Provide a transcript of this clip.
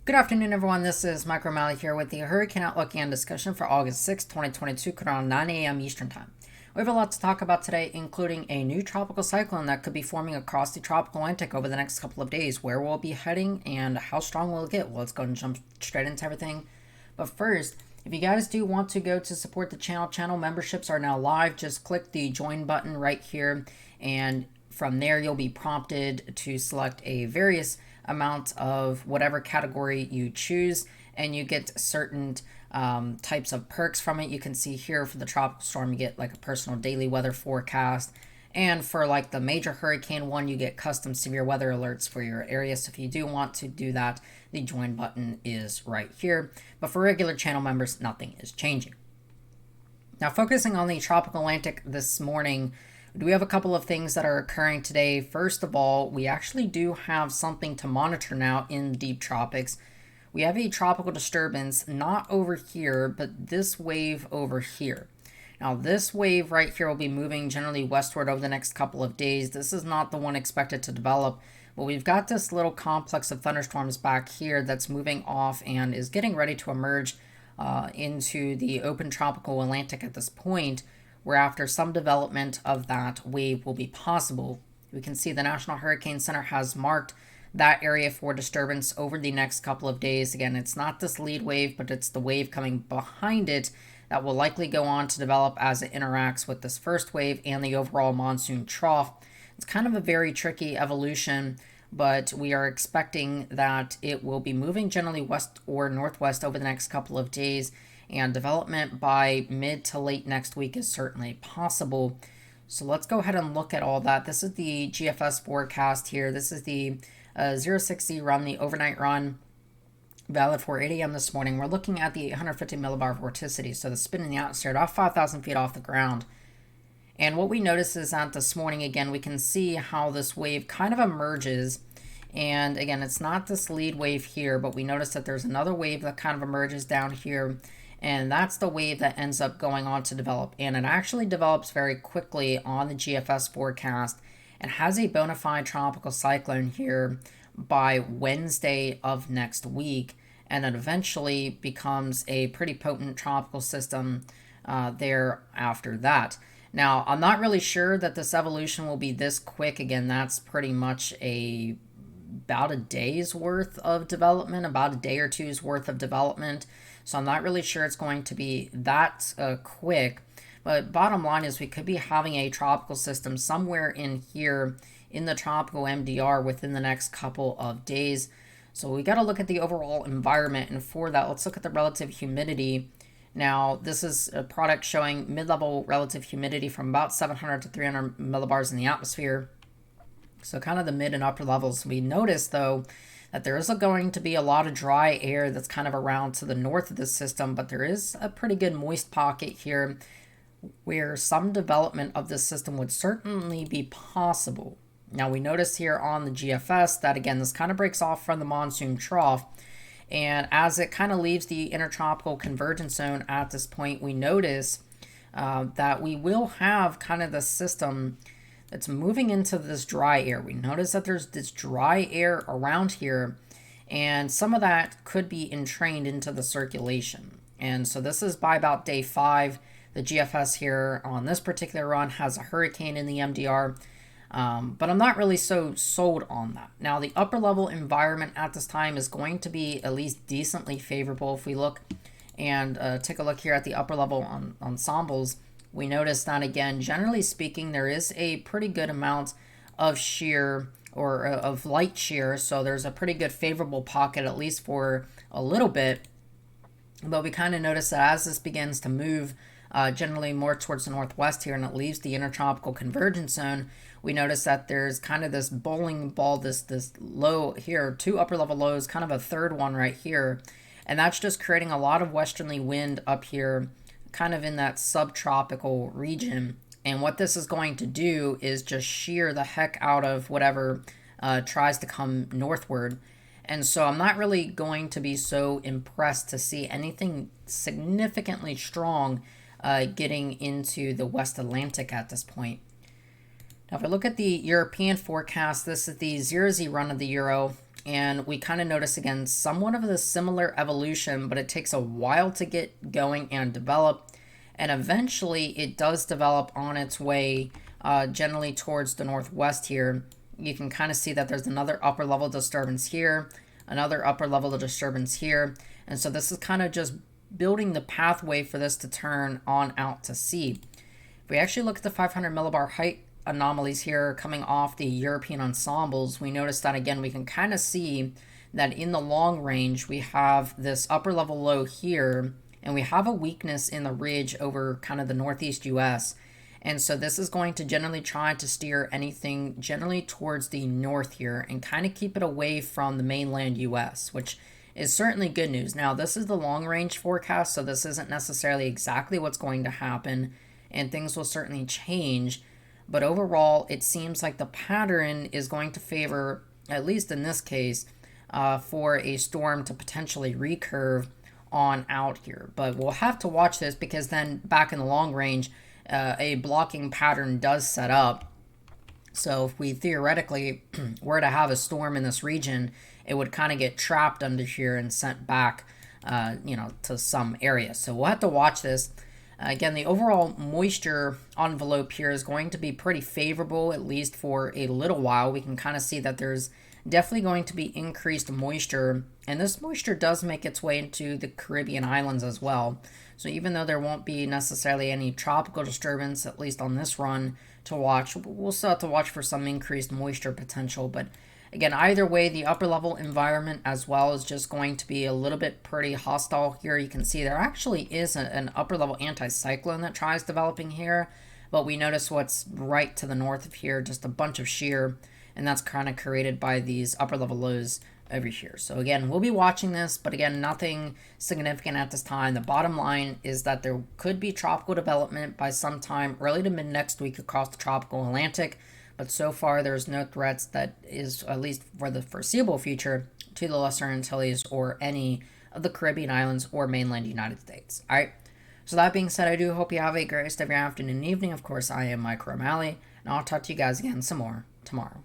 Good afternoon, everyone. This is Mike O'Malley here with the Hurricane Outlook and discussion for August 6, 2022, around 9 a.m. Eastern Time. We have a lot to talk about today, including a new tropical cyclone that could be forming across the tropical Atlantic over the next couple of days. Where will it be heading and how strong will it get? Well, let's go and jump straight into everything. But first, if you guys do want to go to support the channel memberships are now live. Just click the join button right here, and from there you'll be prompted to select a various amount of whatever category you choose, and you get certain types of perks from it. You can see here for the tropical storm, you get like a personal daily weather forecast. And for like the major hurricane one, you get custom severe weather alerts for your area. So if you do want to do that, the join button is right here. But for regular channel members, nothing is changing. Now, focusing on the tropical Atlantic this morning, we have a couple of things that are occurring today. First of all, we actually do have something to monitor now in deep tropics. We have a tropical disturbance, not over here, but this wave over here. Now, this wave right here will be moving generally westward over the next couple of days. This is not the one expected to develop, but we've got this little complex of thunderstorms back here that's moving off and is getting ready to emerge into the open tropical Atlantic at this point, where after some development of that wave will be possible. We can see the National Hurricane Center has marked that area for disturbance over the next couple of days. Again, it's not this lead wave, but it's the wave coming behind it that will likely go on to develop as it interacts with this first wave and the overall monsoon trough. It's kind of a very tricky evolution, but we are expecting that it will be moving generally west or northwest over the next couple of days, and development by mid to late next week is certainly possible. So let's go ahead and look at all that. This is the GFS forecast here. This is the 060 run, the overnight run, valid for 8 a.m. this morning. We're looking at the 850 millibar vorticity, so the spin in the atmosphere about 5,000 feet off the ground. And what we notice is that this morning, again, we can see how this wave kind of emerges. And again, it's not this lead wave here, but we notice that there's another wave that kind of emerges down here. And that's the wave that ends up going on to develop. And it actually develops very quickly on the GFS forecast and has a bona fide tropical cyclone here by Wednesday of next week. And then eventually becomes a pretty potent tropical system there after that. Now, I'm not really sure that this evolution will be this quick. Again, that's pretty much about a day's worth of development, about a day or two's worth of development. So I'm not really sure it's going to be that quick. But bottom line is we could be having a tropical system somewhere in here in the tropical MDR within the next couple of days. So we got to look at the overall environment. And for that, let's look at the relative humidity. Now, this is a product showing mid-level relative humidity from about 700 to 300 millibars in the atmosphere. So kind of the mid and upper levels. We notice, though, that there is going to be a lot of dry air that's kind of around to the north of the system, but there is a pretty good moist pocket here where some development of this system would certainly be possible. Now, we notice here on the GFS that, again, this kind of breaks off from the monsoon trough. And as it kind of leaves the intertropical convergence zone at this point, we notice that we will have kind of the system that's moving into this dry air. We notice that there's this dry air around here, and some of that could be entrained into the circulation. And so this is by about day 5. The GFS here on this particular run has a hurricane in the MDR, but I'm not really so sold on that. Now, the upper level environment at this time is going to be at least decently favorable. If we look and take a look here at the upper level ensembles, we notice that, again, generally speaking, there is a pretty good amount of shear or of light shear. So there's a pretty good favorable pocket, at least for a little bit. But we kind of notice that as this begins to move generally more towards the northwest here and it leaves the intertropical convergence zone, we notice that there's kind of this bowling ball, this low here, 2 upper level lows, kind of a third one right here. And that's just creating a lot of westerly wind up here, kind of in that subtropical region. And what this is going to do is just shear the heck out of whatever tries to come northward. And so I'm not really going to be so impressed to see anything significantly strong getting into the West Atlantic at this point. Now, if I look at the European forecast, this is the 0Z run of the euro. and we kind of notice again somewhat of a similar evolution, but it takes a while to get going and develop, and eventually it does develop on its way generally towards the northwest here. You can kind of see that there's another upper level disturbance here, another upper level of disturbance here, and so this is kind of just building the pathway for this to turn on out to sea. If we actually look at the 500 millibar height anomalies here coming off the European ensembles, we notice that again we can kind of see that in the long range we have this upper level low here, and we have a weakness in the ridge over kind of the northeast US. And so this is going to generally try to steer anything generally towards the north here and kind of keep it away from the mainland US, which is certainly good news. Now, this is the long range forecast, so this isn't necessarily exactly what's going to happen, and things will certainly change. But overall, it seems like the pattern is going to favor, at least in this case, for a storm to potentially recurve on out here. But we'll have to watch this, because then back in the long range, a blocking pattern does set up. So if we theoretically were to have a storm in this region, it would kind of get trapped under here and sent back, to some area. So we'll have to watch this. Again, the overall moisture envelope here is going to be pretty favorable, at least for a little while. We can kind of see that there's definitely going to be increased moisture, and this moisture does make its way into the Caribbean islands as well. So even though there won't be necessarily any tropical disturbance, at least on this run, to watch, we'll still have to watch for some increased moisture potential. But again, either way, the upper level environment as well is just going to be a little bit pretty hostile here. You can see there actually is an upper level anticyclone that tries developing here, but we notice what's right to the north of here, just a bunch of shear, and that's kind of created by these upper level lows over here. So again, we'll be watching this, but again, nothing significant at this time. The bottom line is that there could be tropical development by sometime early to mid next week across the tropical Atlantic, but so far there's no threats that is, at least for the foreseeable future, to the Lesser Antilles or any of the Caribbean islands or mainland United States. All right. So that being said, I do hope you have a great rest of your afternoon and evening. Of course, I am Mike O'Malley, and I'll talk to you guys again some more tomorrow.